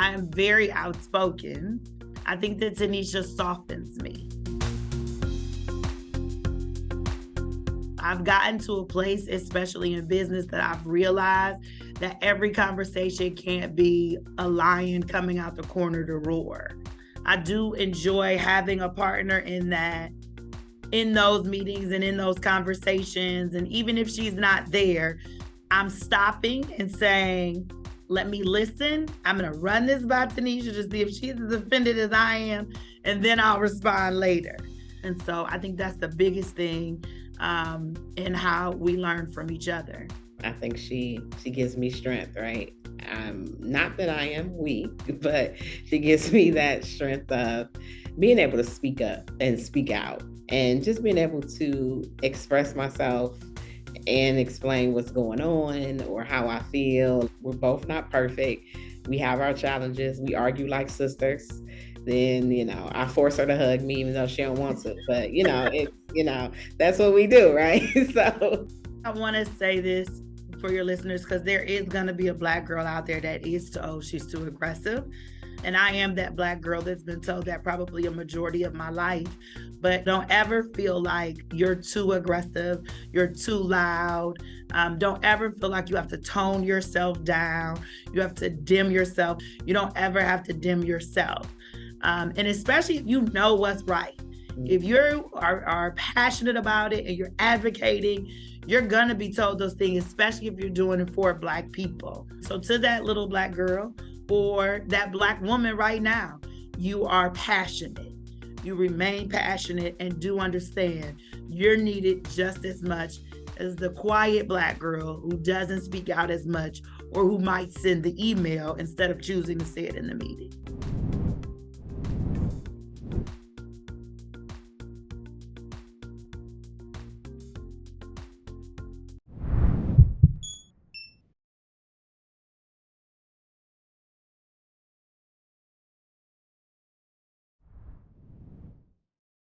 I am very outspoken. I think that Tenisha softens me. I've gotten to a place, especially in business, that I've realized that every conversation can't be a lion coming out the corner to roar. I do enjoy having a partner in those meetings and in those conversations. And even if she's not there, I'm stopping and saying, let me listen. I'm going to run this by Tenisha to see if she's as offended as I am, and then I'll respond later. And so I think that's the biggest thing in how we learn from each other. I think she gives me strength, right? Not that I am weak, but she gives me that strength of being able to speak up and speak out and just being able to express myself and explain what's going on or how I feel. We're both not perfect. We have our challenges. We argue like sisters. Then, I force her to hug me even though she don't want to. But, that's what we do, right? So I want to say this for your listeners, because there is going to be a Black girl out there that is told she's too aggressive. And I am that Black girl that's been told that probably a majority of my life. But don't ever feel like you're too aggressive, you're too loud. Don't ever feel like you have to tone yourself down. You have to dim yourself. You don't ever have to dim yourself. And especially if you know what's right. If you are passionate about it and you're advocating, you're going to be told those things, especially if you're doing it for Black people. So to that little Black girl or that Black woman right now, you are passionate. You remain passionate and do understand you're needed just as much as the quiet Black girl who doesn't speak out as much or who might send the email instead of choosing to say it in the meeting.